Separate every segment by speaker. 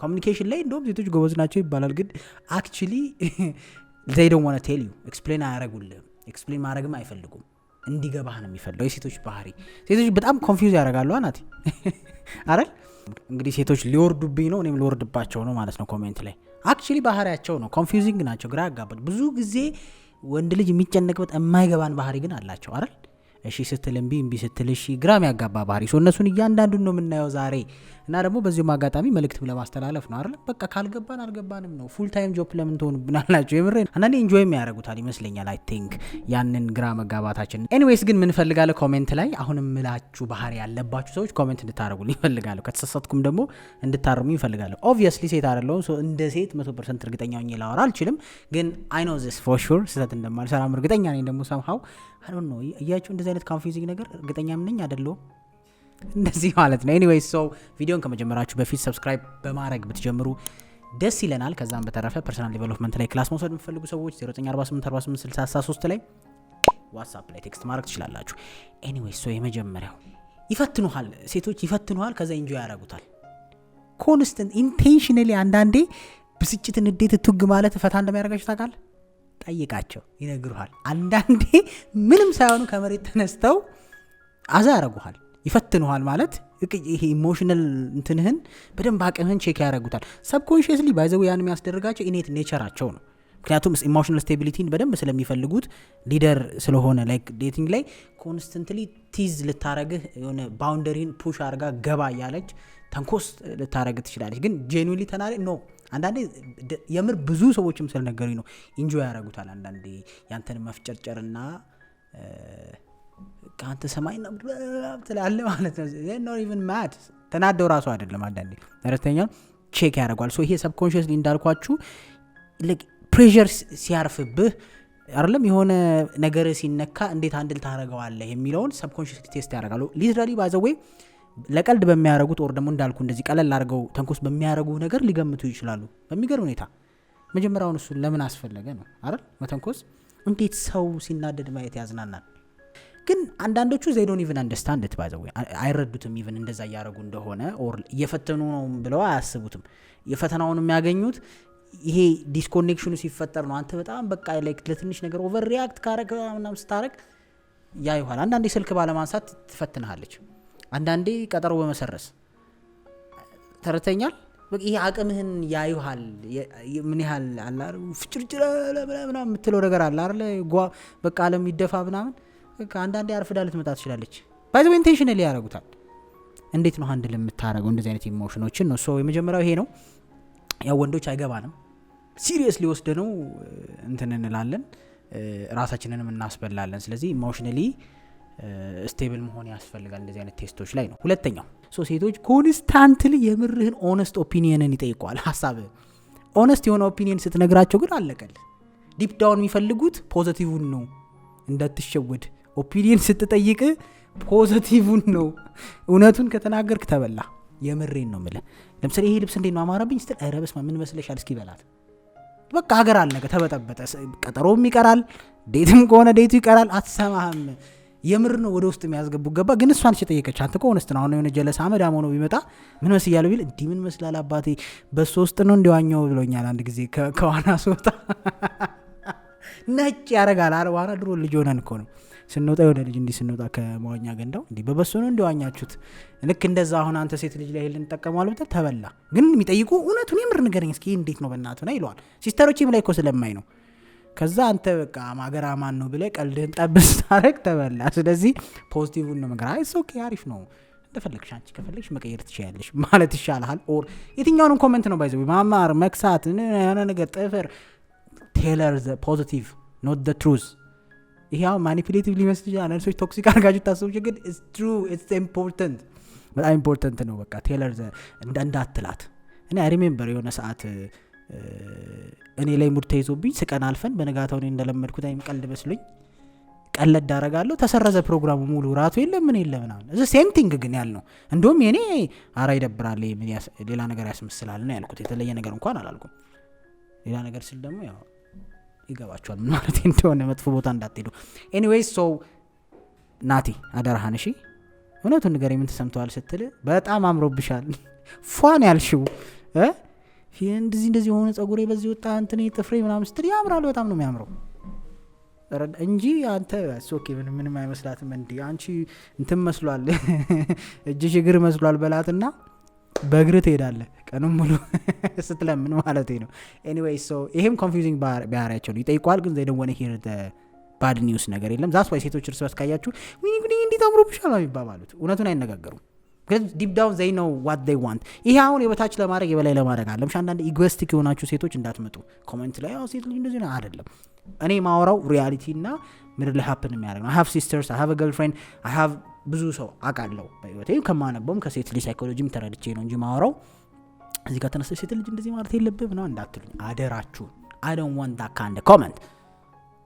Speaker 1: ኮሚኒኬሽን ላይ እንደውም ሴቶች ጎበዝ ናቸው ይባላል ግን አክቹሊ they don't want to tell you ኤክስፕሌን አያረጉልህም ኤክስፕሌን ማድረግም አይፈልጉም እንዲገባህ ነው የሚፈልገው የሴቶች ባህሪ ሴቶች በጣም ኮንፊውዝ ያደርጋሉ አናቲ አይደል እንግዲህ ሴቶች ሊወርዱብኝ ነው እኔም ሊወርድባቸው ነው ማለት ነው ኮሜንት ላይ አክቹሊ ባህሪያቸው ነው ኮንፊውዚንግ ናቸው ግራ ያጋባል ብዙ ጊዜ ወንድ ልጅ የሚጨነቅበት የማይገባን ባህሪ ግን አላቸው አይደል እሺ ስትል እምቢ ስትል እሺ ግራም ያጋባ ባህሪ እነሱን እያንዳንዱን ነው የምናየው ዛሬ እና ደግሞ በዚሁ ማጋጣሚ መልእክት ለማስተላለፍ ነው አይደል በቃ ካልገባን አልገባንም ነው ፉል ታይም ጆብ ለምን ትሆኑብናላችሁ የምሬን አንዳንዴ ኢንጆይ የሚያደርጉታል ይመስለኛል አይ ቲንክ ያንን ግራ መጋባታችን ኤኒዌይስ ግን ምን ፈልጋለሁ ኮሜንት ላይ አሁንም ምላችሁ ባህሪ ያለባችሁ ሰዎች ኮሜንት እንድታረጉልኝ ፈልጋለሁ ከተሳሳትኩም ደግሞ እንድታርሙኝ ፈልጋለሁ ኦብቪየስሊ ሴት አይደለሁም ሶ እንደ ሴት 100% እርግጠኛ ሆኜ ላወራ አልችልም ግን አይ ኖ ዚስ ፎር ሹር ስህተት እንደማልሰራም እርግጠኛ ነኝ ደግሞ somehow I don't know እያችሁ እንደዚህ አይነት ኮንፊውዚንግ ነገር እርግጠኛም ነኝ አይደለሁም እንደዚህ ማለት ነው ኤኒዌይስ ሶ ቪዲዮን ከመጀመራችሁ በፊት ሰብስክራይብ በማድረግ ብትጀምሩ ደስ ይለናል ከዛም በተረፈ ፐርሰናል ዲቨሎፕመንት ላይ ክላስ መውሰድ የምትፈልጉ ሰዎች 0948486063 ላይ ዋትስአፕ ላይ ቴክስት ማድረግ ትችላላችሁ ኤኒዌይስ ሶ የመጀመሪያው ይፈትኑሃል ሴቶች ይፈትኑሃል ከዛ ኢንጆይ ያደርጉታል ኮንስታንት ኢንቴንሽናሊ አንዳንዴ ብስጭትን እንዴት ትግ ማለት ፈታ እንደሚያደርጋችሁ ታውቃለህ ጠይቃቸው ይነግሩሃል አንዳንዴ ምንም ሳይሆኑ ከመሬት ተነስተው አዛ ያረጉሃል ይፈትኑሃል ማለት ይሄ ኢሞሽናል እንትንህን በደንብ አቅምህን ቼክ ያደርጉታል ሰብኮንሺየስሊ ባይዘው ያን የሚያስደርጋቸው ኢኔት ኔቸራቸው ነው ምክንያቱም ኢሞሽናል ስቴቢሊቲን በደንብ ስለሚፈልጉት ሊደር ስለሆነ ላይክ ዴቲንግ ላይ ኮንስታንትሊ ቲዝ ልታረግህ የሆነ ባውንደሪን ፑሽ አርጋ ገባ ያለች ተንኮስ ልታረግ ትችላለች ግን ጄኑዊንሊ ተናሪ ኖ አንዳንዴ የምር ብዙ ሰዎችም ስለነገሩኝ ነው ኢንጆይ ያደርጉታል አንዳንዴ ያንተን መፍጨርጨርና ካንተ ሰማይና ተላለ ማለት ነው they not even mad ተናደው ራሱ አይደለም አንዳንዴ ተረተኛ ቼክ ያደርጋል ሶ ይሄ ሰብኮንሺየስሊ እንዳልኳችሁ like pressure ሲያርፍብህ አይደለም የሆነ ነገር ሲነካ እንዴት አንድል ታረጋዋለህ የሚለውን ሰብኮንሺየስሊ ቴስት ያደርጋሉ ሊትራሊ by the way ለቀልድ በሚያረጉት ወር ደግሞ እንዳልኩ እንደዚህ ቀለል አድርገው ተንኮስ በሚያረጉ ነገር ሊገምቱ ይችላሉ በሚገርም ሁኔታ መጀመሪያውን እሱ ለምን አስፈለገ ነው አይደል መተንኮስ እንዴት ሰው ሲናደድ ማየት ያዝናናል ግን አንዳንዶቹ they don't even understand it by the way አይረዱትም even እንደዛ ያረጉ እንደሆነ or እየፈተኑ ነው ብለው አያስቡትም የፈተናውን የሚያገኙት ይሄ ዲስኮኔክሽኑ ሲፈጠር ነው አንተ በጣም በቃ ላይክ ለትንሽ ነገር ኦቨር ሪአክት ካረገ ምናምን ስታረግ ያ ይሆናል አንዳንዴ ስልክ ባለማንሳት ትፈትንሃለች አንዳንዴ ቀጠሮ በመሰረስ ተረተኛል በቃ ይሄ አቅምህን ያዩሃል ምን ያህል አላር ፍጭርጭራ ለምናምን የምትለው ነገር አለ አይደል በቃ አለም ይደፋ ምናምን አንዳንዴ አርፍዳ ልትመጣ ትችላለች ባይ ዘ ወይ ኢንቴንሽናሊ ያረጉታል እንዴት ነው ሃንድል የምታረገው እንደዚህ አይነት ኢሞሽኖችን ነው ሶ የመጀመሪያው ይሄ ነው ያው ወንዶች አይገባንም ሲሪየስሊ ወስደነው እንትን እንላለን ራሳችንንም እናስበላለን ስለዚህ ኢሞሽናሊ ስቴብል መሆን ያስፈልጋል እንደዚህ አይነት ቴስቶች ላይ ነው ሁለተኛው ሶ ሴቶች ኮንስታንትሊ የምርህን ኦነስት ኦፒኒየንን ይጠይቋል ሐሳብ ኦነስት የሆነ ኦፒኒየን ስትነግራቸው ግን አለቀል ዲፕ ዳውን የሚፈልጉት ፖዚቲቭን ነው እንዳትሸወድ ኦፒኒየን ስትጠይቅ ፖዚቲቭን ነው እውነቱን ከተናገርክ ተበላ የምሬን ነው ማለት ለምሳሌ ይሄ ልብስ እንዴት ነው አማረብኝ ስትል ኧረ በስመ ምን መስለሻል እስኪ በላት በቃ ሀገር አልነገ ተበጠበጠ ቀጠሮም ይቀራል ዴትም ከሆነ ዴቱ ይቀራል አትሰማህም የምር ነው ወደ ውስጥ የሚያስገቡ ገባ ግን እሷን ሲጠየቀች አንተ ኮንስት ነው አሁን የሆነ ጀለስ አመዳም ሆኖ ቢመጣ ምን መስያለው ቢል እንዴ ምን መስላል አባቴ በሶስት ነው እንዲዋኘው ብሎኛል አንድ ጊዜ ከዋና ሶታ ነጭ ያረጋል አረዋና ድሮ ልጅ ሆነን እኮ ነው ስንወጣ የሆነ ልጅ እንዲህ ስንወጣ ከመዋኛ ገንዳው እንዲህ በበሶ ነው እንዲዋኛችሁት ልክ እንደዛ አሁን አንተ ሴት ልጅ ላይ ሄልን ተጠቀማሉ ብቻ ተበላ ግን የሚጠይቁ እውነቱን የምር ንገረኝ እስኪ እንዴት ነው በእናትህ ነው ይሏል ሲስተሮችም ላይ እኮ ስለማይ ነው ከዛ አንተ በቃ ማገራ ማን ነው ብለ ቀልድህን ጠብስ ታረክ ተበላ ስለዚህ ፖዚቲቭን ነው መገራ አይስ ኦኬ አሪፍ ነው እንደፈለግሽ አንቺ ከፈለግሽ መቀየር ትችያለሽ ማለት ይሻላል ኦር የትኛውንም ኮሜንት ነው ባይዘው ማማር መክሳት ያና ነገር ጥፍር ቴለር ዘ ፖዚቲቭ ኖት ዘ ትሩዝ ይሄው ማኒፑሌቲቭ ሊመስል ይችላል አንሶች ቶክሲክ አርጋጁ ታስቡሽ ግን ኢትስ ትሩ ኢትስ ኢምፖርታንት በጣም ኢምፖርታንት ነው በቃ ቴለር ዘ እንዳትላት እኔ አይ ሪሜምበር የሆነ ሰዓት እኔ ላይ ሙድ ተይዞብኝ ስቀን አልፈን በነጋታው እኔ እንደለመድኩት አይም ቀልድ መስሎኝ ቀለድ ዳረጋለሁ ተሰረዘ ፕሮግራሙ ሙሉ ራቱ የለም ምን የለም ምናምን እዚ ሴም ቲንግ ግን ያልነው እንደውም የኔ አራ ይደብራል ሌላ ነገር ያስመስላል ነው ያልኩት የተለየ ነገር እንኳን አላልኩም ሌላ ነገር ስል ደግሞ ያው ይገባችኋል ምን ማለት እንደሆነ መጥፎ ቦታ እንዳትሄዱ ኤኒዌይስ ሶ ናቲ አደረሃን እሺ እውነቱን ነገር ምን ተሰምቷል ስትል በጣም አምሮብሻል ፏን ያልሽው እንደዚህ የሆነ ጸጉሬ በዚህ ወጣ እንትን ጥፍሬ ምናምን ስትል ያምራል፣ በጣም ነው የሚያምረው እንጂ አንተ ኦኬ ምንም አይመስላትም እንዴ አንቺ እንትን መስሏል እጅሽ እግር መስሏል በላትና በእግር ትሄዳለህ ቀኑን ሙሉ ስትለምን ማለት ነው። ኤኒዌይ ሶ ይሄም ኮንፊውዚንግ ባህሪያቸው ነው። ይጠይቋል ግን they don't want to hear the bad news ነገር የለም። ዛስ ዋይ ሴቶች እርስ በርስ ካያችሁ ዊኒ ጉዲ እንዴት አምሮብሻል ነው የሚባባሉት። እውነቱን አይነጋገሩም because deep down they know what they want። ይሄ አሁን የበታች ለማድረግ የበላይ ለማድረግ አለም አንዳንድ ኢጎስቲክ የሆናችሁ ሴቶች እንዳትመጡ ኮሜንት ላይ ያው ሴት ልጅ እንደዚህ ነው አይደለም። እኔ ማወራው ሪያሊቲ እና ምድር ላይ ሀፕን የሚያደርግ ነው። I have sisters, I have a girlfriend, I have ብዙ ሰው አውቃለሁ በህይወቴ ከማነበውም ከሴት ልጅ ሳይኮሎጂም ተረድቼ ነው እንጂ ማወራው እዚህ ጋር ተነስተሽ ሴት ልጅ እንደዚህ ማለት የለብህም ነው እንዳትሉኝ አደራችሁ። I don't want that kind of comment።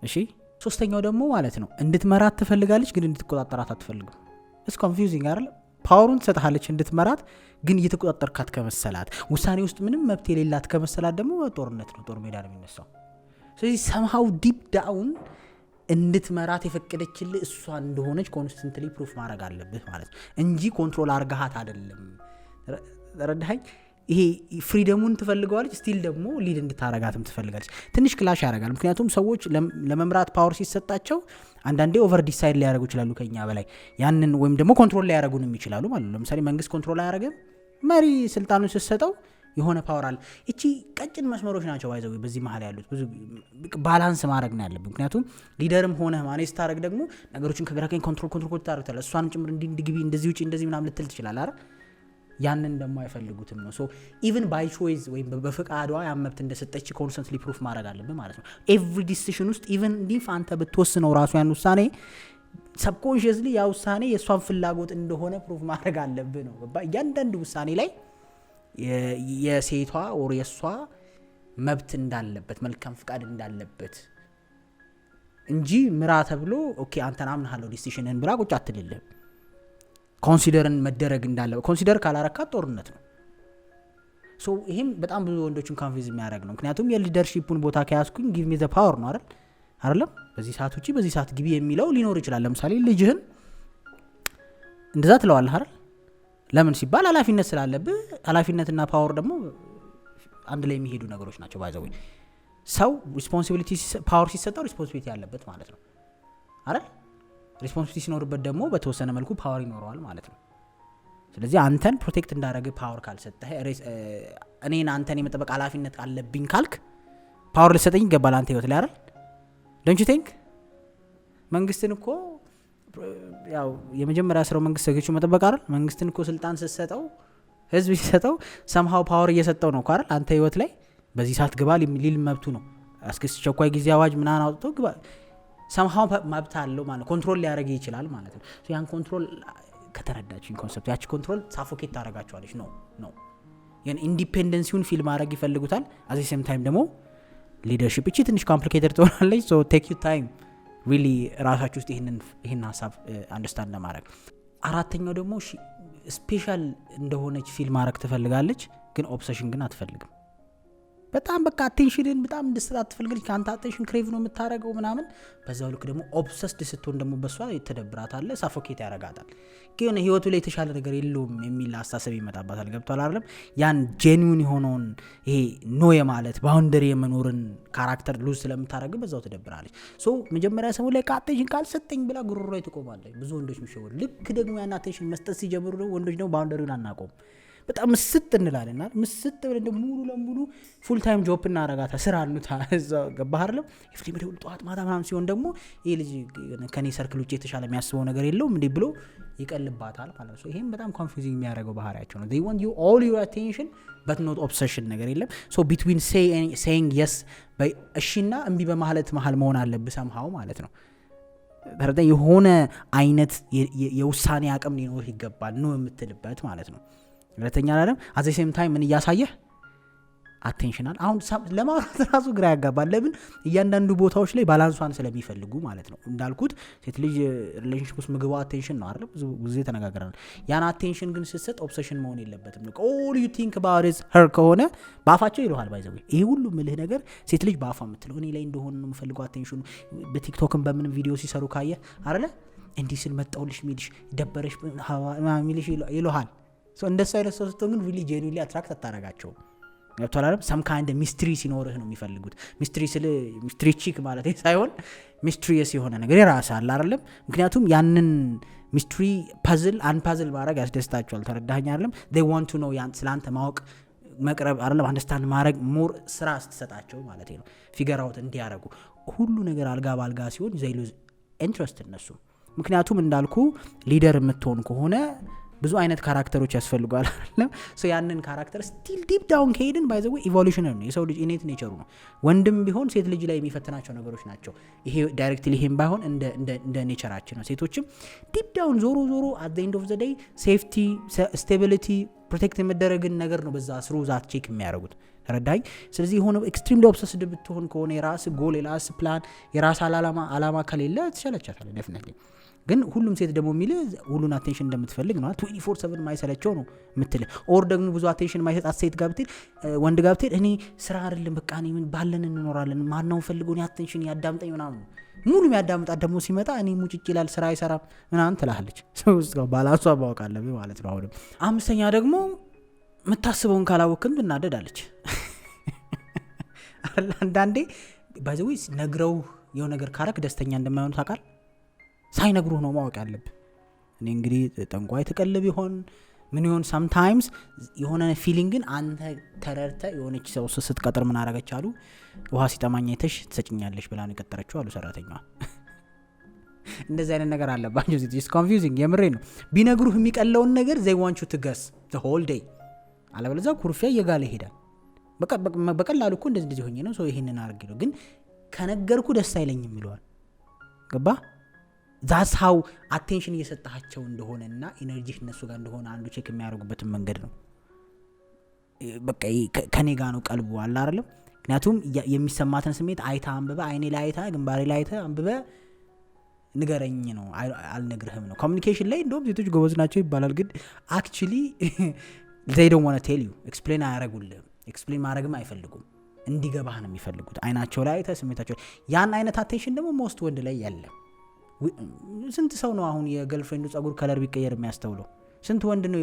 Speaker 1: እሺ ሶስተኛው ደግሞ ማለት ነው እንድትመራት ትፈልጋለች ግን እንድትቆጣጠራት አትፈልግም። it's confusing አይደል? ፓወሩን ትሰጥሃለች እንድትመራት ግን እየተቆጣጠርካት ከመሰላት ውሳኔ ውስጥ ምንም መብት የሌላት ከመሰላት ደግሞ ጦርነት ነው፣ ጦር ሜዳ ነው የሚነሳው። ስለዚህ somehow deep down እንድትመራት የፈቀደችልህ እሷ እንደሆነች ኮንስተንትሊ ፕሩፍ ማድረግ አለብህ ማለት ነው እንጂ ኮንትሮል አርጋሃት አይደለም። ረዳኸኝ? ይሄ ፍሪደሙን ትፈልገዋለች ስቲል ደግሞ ሊድ እንድታረጋትም ትፈልጋለች። ትንሽ ክላሽ ያደርጋል። ምክንያቱም ሰዎች ለመምራት ፓወር ሲሰጣቸው አንዳንዴ ኦቨር ዲሳይድ ሊያደርጉ ይችላሉ ከኛ በላይ ያንን ወይም ደግሞ ኮንትሮል ሊያደርጉንም ይችላሉ ማለት ነው። ለምሳሌ መንግስት ኮንትሮል አያደርግም። መሪ ስልጣኑን ስትሰጠው የሆነ ፓወር አለ። እቺ ቀጭን መስመሮች ናቸው ባይዘው በዚህ መሀል ያሉት ብዙ ባላንስ ማድረግ ነው ያለብን። ምክንያቱም ሊደርም ሆነ ማኔጅ ታረግ ደግሞ ነገሮችን ከግራቀኝ ኮንትሮል ታረጋለህ። እሷንም ጭምር እንዲግቢ እንደዚህ ውጪ እንደዚህ ምናምን ልትል ትችላለህ አይደል? ያንን ደግሞ አይፈልጉትም ነው። ሶ ኢቭን ባይ ቾይስ ወይም በፍቃዷ ያመብት እንደሰጠች ኮንስተንትሊ ፕሩፍ ማድረግ አለብን ማለት ነው። ኤቭሪ ዲሲሽን ውስጥ ኢቭን ዲፍ አንተ ብትወስነው ራሱ ያን ውሳኔ ሰብኮንሺየስሊ ያ ውሳኔ የእሷን ፍላጎት እንደሆነ ፕሩፍ ማድረግ አለብን ነው። እያንዳንዱ ውሳኔ ላይ የሴቷ ወር የሷ መብት እንዳለበት መልካም ፍቃድ እንዳለበት እንጂ ምራ ተብሎ ኦኬ አንተና ምንሃለው ዲሲሽንን ብላ ቁጭ አትልልህ። ኮንሲደርን መደረግ እንዳለበት ኮንሲደር ካላረካት ጦርነት ነው። ሶ ይሄም በጣም ብዙ ወንዶችን ኮንፊውዝ የሚያደርግ ነው። ምክንያቱም የሊደርሺፑን ቦታ ከያዝኩኝ ጊቭ ሚ ዘ ፓወር ነው አይደለም በዚህ ሰዓት ውጪ በዚህ ሰዓት ግቢ የሚለው ሊኖር ይችላል። ለምሳሌ ልጅህን እንደዛ ትለዋለህ አይደል? ለምን ሲባል ኃላፊነት ስላለብህ። ኃላፊነትና ፓወር ደግሞ አንድ ላይ የሚሄዱ ነገሮች ናቸው። ባይዘው ሰው ሪስፖንሲቢሊቲ ፓወር ሲሰጠው ሪስፖንሲቢሊቲ ያለበት ማለት ነው አይደል? ሪስፖንሲቢሊቲ ሲኖርበት ደግሞ በተወሰነ መልኩ ፓወር ይኖረዋል ማለት ነው። ስለዚህ አንተን ፕሮቴክት እንዳደረገ ፓወር ካልሰጠህ እኔን አንተን የመጠበቅ ኃላፊነት አለብኝ ካልክ ፓወር ልሰጠኝ ይገባል አንተ ህይወት ላይ አይደል? ዶንት ዩ ቲንክ? መንግስትን እኮ ያው የመጀመሪያ ስራው መንግስት ሰገቹ መጠበቅ አይደል? መንግስትን እኮ ስልጣን ስትሰጠው ህዝብ ሲሰጠው ሰምሃው ፓወር እየሰጠው ነው አይደል? አንተ ህይወት ላይ በዚህ ሰዓት ግባ ሊል መብቱ ነው። አስከስ ቸኳይ ጊዜ አዋጅ ምናን አውጥቶ ግባ ሰምሃው መብት አለው ማለት ኮንትሮል ሊያደርግ ይችላል ማለት ነው። ሶ ያን ኮንትሮል ከተረዳችኝ ኮንሰፕት ያቺ ኮንትሮል ሳፎኬት ታደርጋቸዋለች ነው ያን ኢንዲፔንደንሲውን ፊል ማድረግ ይፈልጉታል። አዚ ሴም ታይም ደግሞ ሊደርሺፕ እቺ ትንሽ ኮምፕሊኬትድ ትሆናለች። ሶ ቴክ ዩ ታይም ሪሊ ራሳችሁ ውስጥ ይሄን ሀሳብ አንደርስታንድ ለማድረግ። አራተኛው ደግሞ ስፔሻል እንደሆነች ፊል ማድረግ ትፈልጋለች ግን ኦብሰሽን ግን አትፈልግም። በጣም በቃ አቴንሽንን በጣም እንድትሰጣት ትፈልጋለች። ከአንተ አቴንሽን ክሬቭ ነው የምታደርገው ምናምን። በዛው ልክ ደግሞ ኦብሰስድ ስትሆን ደግሞ በሷ ተደብራታለ፣ ሳፎኬት ያረጋታል። ግን ህይወቱ ላይ የተሻለ ነገር የለውም የሚል አስተሳሰብ ይመጣባታል። ገብቷል አይደለም? ያን ጄኒዩን የሆነውን ይሄ ኖ የማለት ባውንደሪ የመኖርን ካራክተር ሉዝ ስለምታደርግ በዛው ተደብራለች። ሶ መጀመሪያ ሰው ላይ አቴንሽን ካልሰጠኝ ብላ ጉሮሮ ላይ ትቆማለች። ብዙ ወንዶች የሚሸወዱ ልክ ደግሞ ያን አቴንሽን መስጠት ሲጀምሩ ደግሞ ወንዶች ደግሞ ባውንደሪውን አናቆም በጣም ምስጥ እንላለን አይደል? ምስጥ ብለን ደግሞ ሙሉ ለሙሉ ፉል ታይም ጆብ እናረጋታ ስራ አሉታ እዛው ገባህ አይደል? ኢፍሪ መደው ጧት ማታ ምናምን ሲሆን ደግሞ ይሄ ልጅ ከኔ ሰርክል ውጪ የተሻለ የሚያስበው ነገር የለውም እንዴ ብሎ ይቀልባታል ማለት ነው። ይሄም በጣም ኮንፊውዚንግ የሚያደርገው ባህሪያቸው ነው። they want you all your attention but not obsession ነገር የለም። so between saying yes by እሺና እምቢ በማለት መሃል መሆን አለብህ somehow ማለት ነው። በረዳ የሆነ አይነት የውሳኔ አቅም ሊኖር ይገባል ነው የምትልበት ማለት ነው። ሁለተኛ አይደለም አዘ ሴም ታይም ምን እያሳየህ አቴንሽናል። አሁን ለማውራት ራሱ ግራ ያጋባል። ለምን እያንዳንዱ ቦታዎች ላይ ባላንሷን ስለሚፈልጉ ማለት ነው። እንዳልኩት ሴት ልጅ ሪሌሽንሺፕ ውስጥ ምግቧ አቴንሽን ነው አይደል? ብዙ ጊዜ ተነጋግረናል። ያን አቴንሽን ግን ስትሰጥ ኦብሰሽን መሆን የለበትም። all you think about is her ከሆነ ባፋቸው ይልሃል ባይዘው ይሄ ሁሉ ምልህ ነገር ሴት ልጅ ባፋ የምትለው እኔ ላይ እንደሆነ ነው የምፈልገው አቴንሽኑ። በቲክቶክም በምንም ቪዲዮ ሲሰሩ ካየ አይደለ እንዲህ ስል መጣውልሽ ሚልሽ ደበረሽ ሚልሽ ይልሃል። እንደሱ አይነት ሰው ስትሆን ግን ሪሊ ጄኒውሊ አትራክት አታረጋቸው። ገብቷል ሰም ካይንድ ሚስትሪ ሲኖርህ ነው የሚፈልጉት ሚስትሪ ቺክ ማለት ሳይሆን ሚስትሪየስ የሆነ ነገር የራስ አለ አይደለም ምክንያቱም ያንን ሚስትሪ ፓዝል ማድረግ ያስደስታቸዋል ተረዳኸኝ አይደለም they want to know ስላንተ ማወቅ መቅረብ አይደለም አንደርስታንድ ማድረግ ሞር ስራ ስትሰጣቸው ማለት ነው ፊገር አውት እንዲያረጉ ሁሉ ነገር አልጋ ባልጋ ሲሆን they lose interest እነሱ ምክንያቱም እንዳልኩ ሊደር የምትሆን ከሆነ ብዙ አይነት ካራክተሮች ያስፈልጋል አይደለም ሶ ያንን ካራክተር ስቲል ዲፕ ዳውን ከሄድን ባይ ዘ ዌይ ኢቮሉሽነሪ ነው የሰው ልጅ ኢኔት ኔቸሩ ነው ወንድም ቢሆን ሴት ልጅ ላይ የሚፈትናቸው ነገሮች ናቸው ይሄ ዳይሬክትሊ ይሄም ባይሆን እንደ ኔቸራችን ነው ሴቶችም ዲፕ ዳውን ዞሮ at the end of the day ሴፍቲ ስቴቢሊቲ ፕሮቴክት የመደረግን ነገር ነው በዛ ስሩ ዛት ቼክ የሚያደርጉት ተረዳኝ ስለዚህ የሆነ ኤክስትሪምሊ ኦብሰስድ ብትሆን ከሆነ የራስ ጎል የራስ ፕላን የራስ አላማ ከሌለ ትሸለቻታለህ ዴፊኒትሊ ግን ሁሉም ሴት ደግሞ የሚል ሁሉን አቴንሽን እንደምትፈልግ ነው 24/7 ማይሰለቸው ነው የምትል ኦር ደግሞ ብዙ አቴንሽን ማይሰጣት ሴት ጋር ብትል ወንድ ጋር ብትል እኔ ስራ አይደለም በቃ እኔ ምን ባለን እንኖራለን ማናው ፈልጎኝ አቴንሽን ያዳምጠኝ ምናምን ሙሉ የሚያዳምጣት ደግሞ ሲመጣ እኔ ሙጭጭ ይላል ስራ አይሰራም ምናምን ትላለች ሰው ባላሷ ባወቅ አለብኝ ማለት ነው አሁንም አምስተኛ ደግሞ የምታስበውን ካላወቅን ብናደዳለች አንዳንዴ ባይዘውስ ነግረው የሆነ ነገር ካረክ ደስተኛ እንደማይሆን ታውቃል ሳይነግሩህ ነው ማወቅ ያለብህ እኔ እንግዲህ ጠንቋይ ተቀልብ ይሆን ምን ይሆን sometimes የሆነ ፊሊንግን አንተ ተረርተ የሆነች ሰው ስትቀጥር ምን አረጋች አሉ ውሃ ሲጠማኝ አይተሽ ትሰጭኛለሽ ብላ ነው የቀጠረችው አሉ ሰራተኛዋ እንደዚህ አይነት ነገር አለባቸው it's confusing የምሬ ነው ቢነግሩህ የሚቀለውን ነገር they want you to guess the whole day አለበለዚያ ኩርፊያ እየጋለ ይሄዳል በቀላሉ እኮ እንደዚህ ሆኜ ነው ሰው ይሄንን አርግ ነው ግን ከነገርኩ ደስ አይለኝም ይሏል ገባ that's how attention እየሰጣቸው እንደሆነና ኢነርጂ እነሱ ጋር እንደሆነ አንዱ ቼክ የሚያደርጉበት መንገድ ነው በቃ ከኔ ጋር ነው ቀልቡ አለ አይደለም ምክንያቱም የሚሰማትን ስሜት አይታ አንብበ አይኔ ላይ አይታ ግንባሬ ላይ አይታ አንብበ ንገረኝ ነው አልነግርህም ነው ኮሚኒኬሽን ላይ እንደውም ሴቶች ጎበዝ ናቸው ይባላል ግን actually they don't want to tell you explain አያረጉልህም explain ማድረግም አይፈልጉም እንዲገባህ ነው የሚፈልጉት አይናቸው ላይ አይታ ስሜታቸው ያን አይነት አቴንሽን ደግሞ ሞስት ወንድ ላይ ያለ ስንት ሰው ነው አሁን የገርልፍሬንዱ ጸጉር ከለር ቢቀየር የሚያስተውለው ስንት ወንድ ነው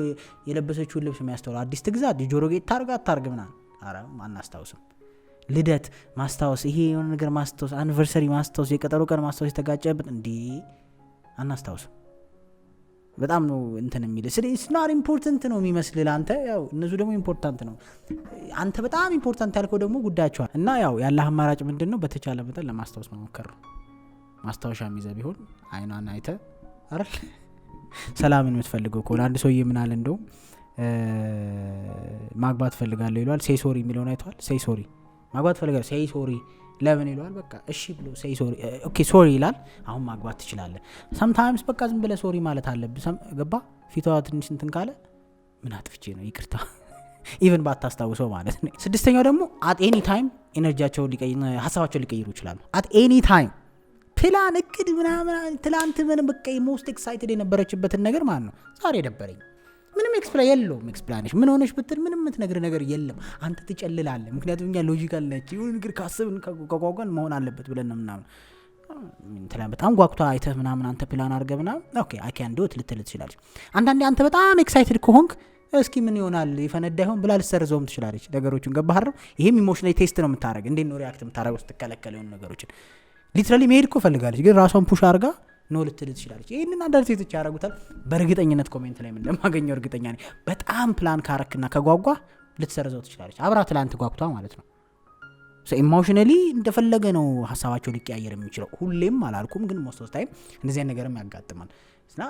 Speaker 1: የለበሰችው ልብስ የሚያስተውለው አዲስ ትግዛት ጆሮ ጌጥ ታርጋታርግምና አረ ማናስታውስም ልደት ማስታወስ ይሄ የሆነ ነገር ማስታወስ አንቨርሰሪ ማስታወስ የቀጠሮ ቀን ማስታወስ የተጋጨበት እንዴ አናስታውስም በጣም ነው እንትን የሚል it's not important ነው የሚመስል ለአንተ ያው እነሱ ደግሞ ኢምፖርታንት ነው አንተ በጣም ኢምፖርታንት ያልከው ደግሞ ጉዳያቸው እና ያው ያለህ አማራጭ ምንድነው በተቻለ መጠን ለማስታወስ መሞከር ማስታወሻ ሚዘ ቢሆን አይኗን አይተ አይደል ሰላምን የምትፈልገው ኮላ አንድ ሰውዬ ምን አለ እንደው ማግባት ፈልጋለሁ ይሏል ሴይ ሶሪ የሚለውን አይቷል ሴይ ሶሪ ማግባት ፈልጋለሁ ሴይ ሶሪ ለምን ይሏል በቃ እሺ ብሎ ሴይ ሶሪ ኦኬ ሶሪ ይላል አሁን ማግባት ትችላለህ sometimes በቃ ዝም ብለህ ሶሪ ማለት አለብህ ገባ ፊቷ ትንሽ እንትን ካለ ምን አጥፍቼ ነው ይቅርታ ኢቭን ባታስታውሰው ማለት ነው ስድስተኛው ደግሞ at any time ኤነርጂያቸው ሀሳባቸው ሊቀይሩ ይችላሉ at any time ፕላን እቅድ ምናምን ትላንት ምን በቃ ሞስት ኤክሳይትድ የነበረችበትን ነገር ማለት ነው ዛሬ ደበረኝ ምንም ኤክስፕላኔሽን ምን ሆነሽ ብትል ምንም የምትነግር ነገር የለም አንተ ትጨልላለህ ምክንያቱም እኛ ሎጂካል ነች ይሁን ነገር ካስብን ከጓጓን መሆን አለበት ብለን ነው ምናምን እንተላ በጣም ጓጉታ አይተህ ምናምን አንተ ፕላን አድርገህ ምናምን ኦኬ አይ ካን ዱ ኢት ልትል ትችላለች አንዳንዴ አንተ በጣም ኤክሳይትድ ከሆንክ እስኪ ምን ይሆናል ይፈነዳ ይሆን ብላ ልሰርዘውም ትችላለች ነገሮችን ገባህ አይደል ይሄም ኢሞሽናል ቴስት ነው የምታረግ እንዴ ነው ሪአክት የምታረገው ስትከለከለ የሆነ ነገሮችን ሊትራሊ መሄድ እኮ ፈልጋለች ግን ራሷን ፑሽ አድርጋ ነው ልትል ትችላለች ይሄንን አንዳንድ ሴቶች ያደርጉታል በእርግጠኝነት ኮሜንት ላይ ምን ለማገኘው እርግጠኛ ነኝ በጣም ፕላን ካረክና ከጓጓ ልትሰርዘው ትችላለች አብራ ትላንት ጓጉቷ ማለት ነው ሶ ኢሞሽናሊ እንደፈለገ ነው ሐሳባቸው ሊቀያየር የሚችለው ሁሌም አላልኩም ግን ሞስት ኦፍ ታይም እንደዚህ አይነት ነገርም ያጋጥማል እና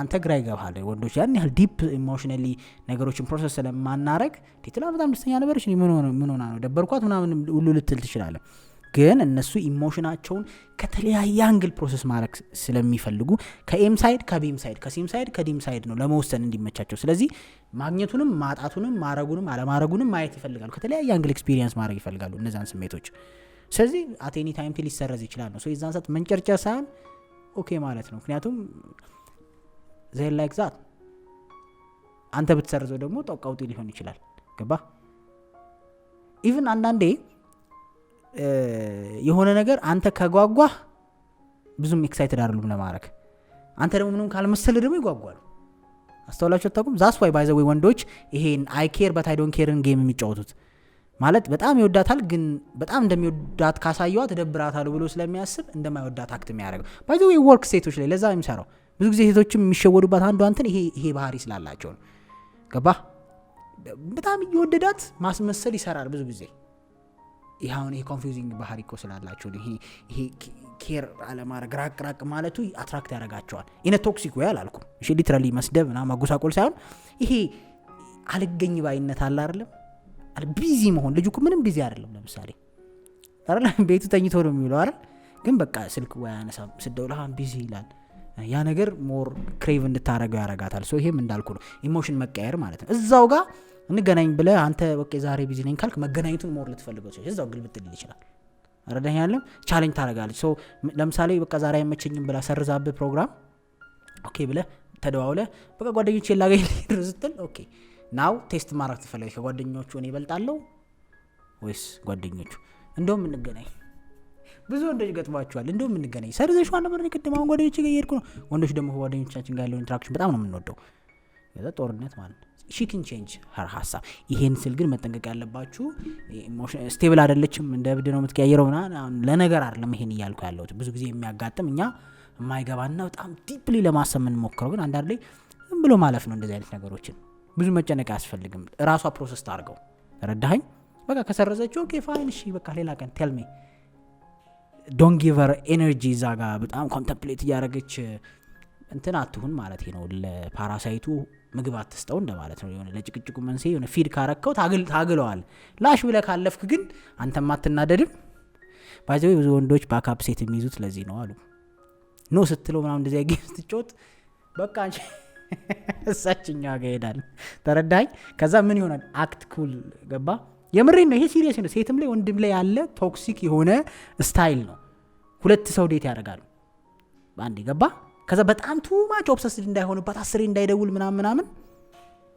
Speaker 1: አንተ ግራ ይገባሃል ወንዶች ያን ያህል ዲፕ ኢሞሽናሊ ነገሮችን ፕሮሰስ ስለማናረግ ዲትላ በጣም ደስተኛ ነበርሽ ምን ሆና ነው ደበርኳት ምናምን ሁሉ ልትል ትችላለህ ግን እነሱ ኢሞሽናቸውን ከተለያየ አንግል ፕሮሰስ ማድረግ ስለሚፈልጉ ከኤም ሳይድ ከቢም ሳይድ ከሲም ሳይድ ከዲም ሳይድ ነው ለመወሰን እንዲመቻቸው ስለዚህ ማግኘቱንም ማጣቱንም ማረጉንም አለማረጉንም ማየት ይፈልጋሉ ከተለያየ አንግል ኤክስፒሪየንስ ማድረግ ይፈልጋሉ እነዛን ስሜቶች ስለዚህ አቴኒ ታይም ሊሰረዝ ይችላል ነው ሶ የዛን ሰዓት መንጨርጨር ሳይሆን ኦኬ ማለት ነው ምክንያቱም they like that አንተ ብትሰርዘው ደግሞ ጠቃውጥ ሊሆን ይችላል ገባ ኢቭን አንዳንዴ የሆነ ነገር አንተ ከጓጓ ብዙም ኤክሳይትድ አይደሉም ለማድረግ አንተ ደግሞ ምንም ካልመሰለ ደግሞ ይጓጓሉ አስተውላችሁ ተጣቁም ዛስ ዋይ ባይ ዘ ዌይ ወንዶች ይሄን አይ ኬር በት አይ ዶንት ኬርን ጌም የሚጫወቱት ማለት በጣም ይወዳታል፣ ግን በጣም እንደሚወዳት ካሳየዋ ተደብራታል ብሎ ስለሚያስብ እንደማይወዳት አክት የሚያደርገው ባይ ዘ ዌይ ወርክ ሴቶች ላይ ለዛ የሚሰራው ብዙ ጊዜ ሴቶችም የሚሸወዱባት አንዱ አንተን ይሄ ባህሪ ስላላቸው ነው። ገባ? በጣም እየወደዳት ማስመሰል ይሰራል ብዙ ጊዜ። ይሄውን ይሄ ኮንፊውዚንግ ባህሪ እኮ ስላላቸው ይሄ ኬር አለማድረግ ራቅ ማለቱ አትራክት ያደርጋቸዋል። ኢነ ቶክሲክ ወይ አላልኩም፣ እሺ ሊትራሊ መስደብና ማጎሳቆል ሳይሆን ይሄ አልገኝ ባይነት አለ አይደለም፣ ቢዚ መሆን። ልጁ እኮ ምንም ቢዚ አይደለም። ለምሳሌ አይደል ቤቱ ተኝቶ ነው የሚውለው አይደል፣ ግን በቃ ስልክ ወይ አነሳም ስደውልሃም ቢዚ ይላል። ያ ነገር ሞር ክሬቭ እንድታረገው ያረጋታል። ሶ ይሄም እንዳልኩ ነው ኢሞሽን መቀየር ማለት ነው። እዛው ጋር እንገናኝ ብለህ አንተ በቃ ዛሬ ቢዚ ነኝ ካልክ መገናኘቱን ሞር ልትፈልገው ይችላል። እዛው ግልብጥ ሊል ይችላል። አረዳኝ ያለም ቻሌንጅ ታረጋለች። ሶ ለምሳሌ በቃ ዛሬ አይመቸኝም ብላ ሰርዛብህ ፕሮግራም ኦኬ ብለህ ተደዋውለህ በቃ ጓደኞቼ ላገኝ ልሄድ ስትል ኦኬ ናው ቴስት ማድረግ ትፈልጋለች። ከጓደኞቹ እኔ እበልጣለሁ ወይስ ጓደኞቹ? እንደውም እንገናኝ። ብዙ ወንዶች ገጥሟቸዋል። እንደውም እንገናኝ ሰርዘሽዋል ነበር ቅድም፣ አሁን ጓደኞቼ ጋር እየሄድኩ ነው። ወንዶች ደግሞ ከጓደኞቻችን ጋር ያለው ኢንተራክሽን በጣም ነው የምንወደው። ከዛ ጦርነት ማለት ነው። ሺ ካን ቼንጅ ሀር ሀሳብ። ይሄን ስል ግን መጠንቀቅ ያለባችሁ ስቴብል አይደለችም፣ እንደ እብድ ነው የምትቀያየረው ምናምን ለነገር አይደለም። ይሄን እያልኩ ያለሁት ብዙ ጊዜ የሚያጋጥም እኛ የማይገባና በጣም ዲፕሊ ለማሰብ የምንሞክረው ግን አንዳንድ ላይ ዝም ብሎ ማለፍ ነው። እንደዚህ አይነት ነገሮችን ብዙ መጨነቅ አያስፈልግም። ራሷ ፕሮሰስ ታርገው። ረዳኸኝ? በቃ ከሰረዘችው ኦኬ ፋይን፣ እሺ በቃ ሌላ ቀን ቴል ሚ ዶንት ጊቭ ሄር ኤነርጂ። እዛ ጋር በጣም ኮንተምፕሌት እያደረገች እንትን አትሁን ማለት ነው። ለፓራሳይቱ ምግብ አትስጠው እንደማለት ነው። የሆነ ለጭቅጭቁ መንስኤ የሆነ ፊድ ካረከው ታግለዋል። ላሽ ብለህ ካለፍክ ግን አንተም አትናደድም። ባይዘው ብዙ ወንዶች ባካፕ ሴት የሚይዙት ለዚህ ነው አሉ። ኖ ስትለው ምናምን እንደዚህ ጌም ስትጫወት በቃ አንቺ እሳችኛ ጋር ሄዳል። ተረዳኝ? ከዛ ምን ይሆናል? አክት ኩል። ገባ? የምሬን ነው። ይሄ ሲሪየስ ነው። ሴትም ላይ ወንድም ላይ ያለ ቶክሲክ የሆነ ስታይል ነው። ሁለት ሰው ዴት ያደርጋሉ አንዴ። ገባ? ከዛ በጣም ቱማች ኦብሰስድ እንዳይሆንባት 10 እንዳይደውል ምናምን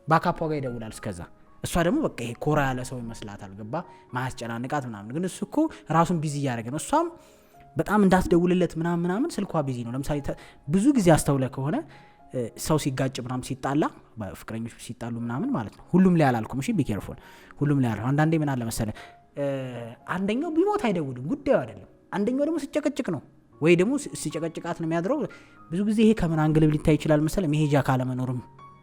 Speaker 1: ባካፓ ጋር ይደውላል። እስከዛ እሷ ደግሞ በቃ ይሄ ኮራ ያለ ሰው ይመስላታል። ገባ? ማያስጨናንቃት ምናምን፣ ግን እሱ እኮ ራሱን ቢዚ እያደረገ ነው። እሷም በጣም እንዳትደውልለት ምናምን ስልኳ ቢዚ ነው። ለምሳሌ ብዙ ጊዜ አስተውለ ከሆነ ሰው ሲጋጭ ምናምን ሲጣላ፣ ፍቅረኞች ሲጣሉ ምናምን ማለት ነው። ሁሉም ላይ አላልኩም፣ እሺ ቢ ኬርፉል። ሁሉም ላይ አላልኩም። አንዳንዴ ምን አለ መሰለ አንደኛው ቢሞት አይደውልም፣ ጉዳዩ አይደለም። አንደኛው ደግሞ ሲጨቀጭቅ ነው ወይ ደግሞ ሲጨቀጭቃት ነው የሚያድረው። ብዙ ጊዜ ይሄ ከምን አንግል ሊታይ ይችላል መሰለ? መሄጃ ካለመኖርም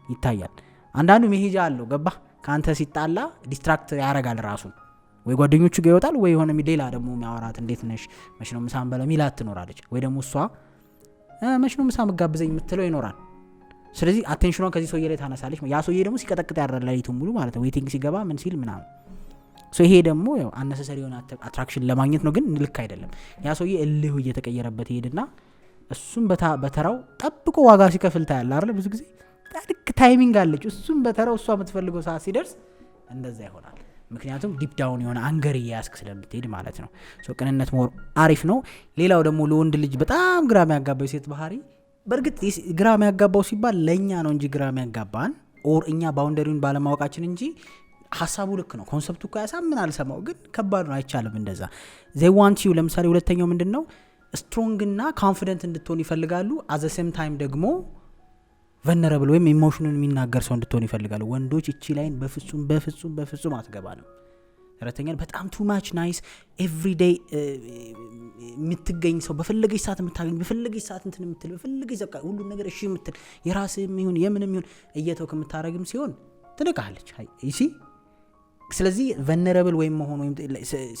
Speaker 1: ይታያል። አንዳንዱ መሄጃ አለው። ገባ? ከአንተ ሲጣላ ዲስትራክት ያደርጋል ራሱን። ወይ ጓደኞቹ ጋር ይወጣል፣ ወይ የሆነ ሌላ ደግሞ የሚያወራት እንዴት ነሽ መች ነው ምሳም በለ ሚላት ትኖራለች። ወይ ደግሞ እሷ መች ነው ምሳ መጋብዘኝ የምትለው ይኖራል። ስለዚህ አቴንሽኗን ከዚህ ሰውዬ ላይ ታነሳለች። ያ ሰውዬ ደግሞ ሲቀጠቅጥ ያደራል ሌሊቱን ሙሉ ማለት ነው። ዌቲንግ ሲገባ ምን ሲል ምናምን። ይሄ ደግሞ ያው አነሰሰሪ የሆነ አትራክሽን ለማግኘት ነው፣ ግን ልክ አይደለም። ያ ሰውዬ እልህ እየተቀየረበት ይሄድና እሱም በተራው ጠብቆ ዋጋ ሲከፍል ታያለህ አይደል? ብዙ ጊዜ ልክ ታይሚንግ አለች። እሱም በተራው እሷ የምትፈልገው ሰዓት ሲደርስ እንደዛ ይሆናል። ምክንያቱም ዲፕ ዳውን የሆነ አንገር እያያስክ ስለምትሄድ ማለት ነው። ቅንነት ሞር አሪፍ ነው። ሌላው ደግሞ ለወንድ ልጅ በጣም ግራ የሚያጋባው የሴት ባህሪ፣ በእርግጥ ግራ የሚያጋባው ሲባል ለእኛ ነው እንጂ ግራ የሚያጋባን ኦር እኛ ባውንደሪውን ባለማወቃችን እንጂ ሀሳቡ ልክ ነው። ኮንሰፕቱ እኮ ያሳምን አልሰማው፣ ግን ከባድ ነው፣ አይቻልም እንደዛ። they want you ለምሳሌ ሁለተኛው ምንድን ነው? ስትሮንግ እና ኮንፊደንት እንድትሆን ይፈልጋሉ። አዘ ሴም ታይም ደግሞ ቨልነረብል ወይም ኢሞሽኑን የሚናገር ሰው እንድትሆን ይፈልጋሉ። ወንዶች እቺ ላይን በፍጹም አትገባ ነው። ሁለተኛ በጣም ቱ ማች ናይስ ኤቭሪዴይ የምትገኝ ሰው፣ በፈለገች ሰዓት የምታገኝ፣ በፈለገች ሰዓት እንትን የምትል፣ በፈለገች ዘቃ ሁሉ ነገር እሺ የምትል፣ የራስህም ይሁን የምንም ይሁን እየተው ከምታረግም ሲሆን ትንቃለች። እሺ ስለዚህ ቨልነረብል ወይም መሆን ወይም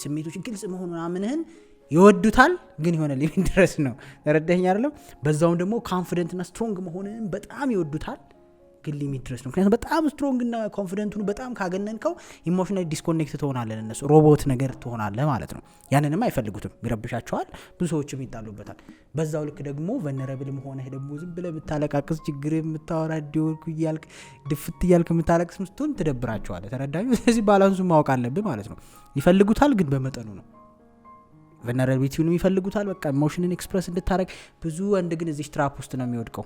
Speaker 1: ስሜቶች ግልጽ መሆን ምናምንህን ይወዱታል፣ ግን የሆነ ሊሚት ድረስ ነው። ተረዳኸኝ አይደለም? በዛውም ደግሞ ኮንፊደንት እና ስትሮንግ መሆንህን በጣም ይወዱታል፣ ግን ሊሚት ድረስ ነው። ምክንያቱም በጣም ስትሮንግ እና ኮንፊደንቱን በጣም ካገነንከው ኢሞሽናሊ ዲስኮኔክት ትሆናለህ፣ እነሱ ሮቦት ነገር ትሆናለህ ማለት ነው። ያንንም አይፈልጉትም፣ ይረብሻቸዋል፣ ብዙ ሰዎችም ይጣሉበታል። በዛው ልክ ደግሞ ቨልነረብል መሆንህ ደግሞ ዝም ብለህ የምታለቃቅስ ችግር የምታወራ ዲወልኩ እያልክ ድፍት እያልክ የምታለቅስ ስትሆን ትደብራቸዋለህ። ተረዳኸኝ? ስለዚህ ባላንሱን ማወቅ አለብህ ማለት ነው። ይፈልጉታል፣ ግን በመጠኑ ነው። ቨልነራቢሊቲውን ይፈልጉታል፣ በቃ ኢሞሽንን ኤክስፕረስ እንድታረግ። ብዙ ወንድ ግን እዚህ ትራፕ ውስጥ ነው የሚወድቀው።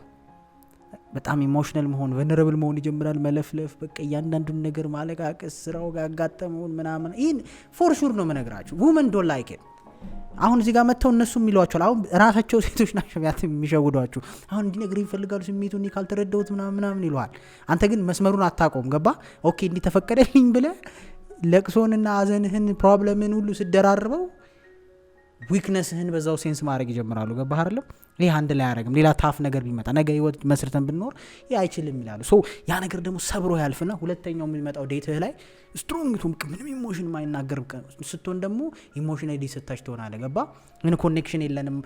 Speaker 1: በጣም ኢሞሽናል መሆን፣ ቨልነራብል መሆን ይጀምራል፣ መለፍለፍ፣ በቃ እያንዳንዱን ነገር ማለቃቀስ፣ ስራው ጋር ያጋጠመውን ምናምን። ይህን ፎር ሹር ነው የምነግራችሁ። ውመን ዶንት ላይክ ኢት። አሁን እዚህ ጋር መጥተው እነሱ የሚሏቸዋል። አሁን ራሳቸው ሴቶች ናቸው የሚሸውዷችሁ። አሁን እንዲነግር ይፈልጋሉ፣ ስሜቱ እኔ ካልተረዳሁት ምናምን ይለዋል። አንተ ግን መስመሩን አታቆም። ገባ? ኦኬ እንዲህ ተፈቀደልኝ ብለህ ለቅሶንና አዘንህን ፕሮብለምን ሁሉ ስደራርበው ዊክነስህን በዛው ሴንስ ማድረግ ይጀምራሉ። ገባህ አይደለም? ይህ አንድ ላይ አያደርግም። ሌላ ታፍ ነገር ቢመጣ ነገ ህይወት መስርተን ብንኖር ይህ አይችልም ይላሉ። ሶ ያ ነገር ደግሞ ሰብሮ ያልፍና ሁለተኛው የሚመጣው ዴትህ ላይ ስትሮንግ ቱምቅ ምንም ኢሞሽን ማይናገር ስትሆን ደግሞ ኢሞሽናሊ ዲስታች ትሆናለህ። ገባ? ምን ኮኔክሽን የለንም፣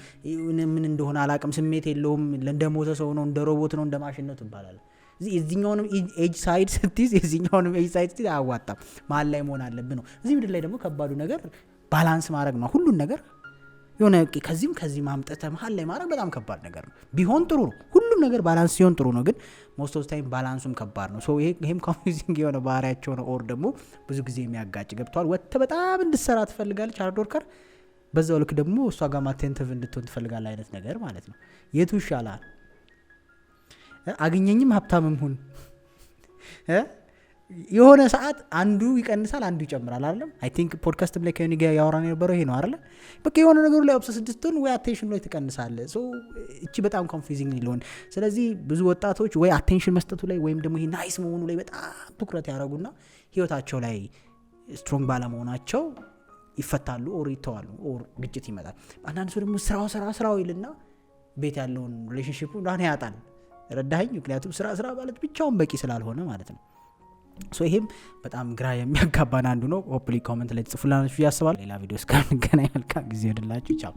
Speaker 1: ምን እንደሆነ አላቅም፣ ስሜት የለውም፣ እንደሞተ ሰው ነው፣ እንደ ሮቦት ነው፣ እንደ ማሽን ነው ትባላለህ። የዚህኛውንም ኤጅ ሳይድ ስትይዝ የዚህኛውንም ኤጅ ሳይድ ስትይዝ አያዋጣም። መሀል ላይ መሆን አለብህ ነው። እዚህ ምድር ላይ ደግሞ ከባዱ ነገር ባላንስ ማድረግ ነው። ሁሉን ነገር የሆነ ከዚህም ከዚህ ማምጠተ መሀል ላይ ማድረግ በጣም ከባድ ነገር ነው። ቢሆን ጥሩ ነው፣ ሁሉም ነገር ባላንስ ሲሆን ጥሩ ነው። ግን ሞስት ኦፍ ታይም ባላንሱም ከባድ ነው። ይሄም ኮንፊውዚንግ የሆነ ባህሪያቸው ነው። ኦር ደግሞ ብዙ ጊዜ የሚያጋጭ ገብተዋል። ወጥተህ በጣም እንድትሰራ ትፈልጋለች ሃርድ ወርከር፣ በዛው ልክ ደግሞ እሷ ጋር አቴንቲቭ እንድትሆን ትፈልጋለህ አይነት ነገር ማለት ነው። የቱ ይሻላል? አግኘኝም ሀብታምም ሁን የሆነ ሰዓት አንዱ ይቀንሳል አንዱ ይጨምራል አይደለም። አይ ቲንክ ፖድካስትም ላይ ከኔ ጋር ያወራን የነበረው ይሄ ነው አይደለ? በቃ የሆነ ነገሩ ላይ ኦብሰስ ስትሆን ወይ አቴንሽን ላይ ትቀንሳለህ። ሶ እቺ በጣም ኮንፊውዚንግ ሊሆን። ስለዚህ ብዙ ወጣቶች ወይ አቴንሽን መስጠቱ ላይ ወይም ደግሞ ይሄ ናይስ መሆኑ ላይ በጣም ትኩረት ያደርጉና ህይወታቸው ላይ ስትሮንግ ባለመሆናቸው ይፈታሉ፣ ኦር ይተዋሉ፣ ኦር ግጭት ይመጣል። አንዳንድ ሰው ደግሞ ስራው ይልና ቤት ያለውን ሪሌሽንሺፑ እንዳን ያጣል። ረዳኸኝ? ምክንያቱም ስራ ማለት ብቻውን በቂ ስላልሆነ ማለት ነው። ሶ ይሄም በጣም ግራ የሚያጋባን አንዱ ነው። ሆፕሊ ኮመንት ላይ ጽፉላችሁ ያስባል። ሌላ ቪዲዮ እስከምንገናኝ መልካም ጊዜ ይሁንላችሁ። ቻው።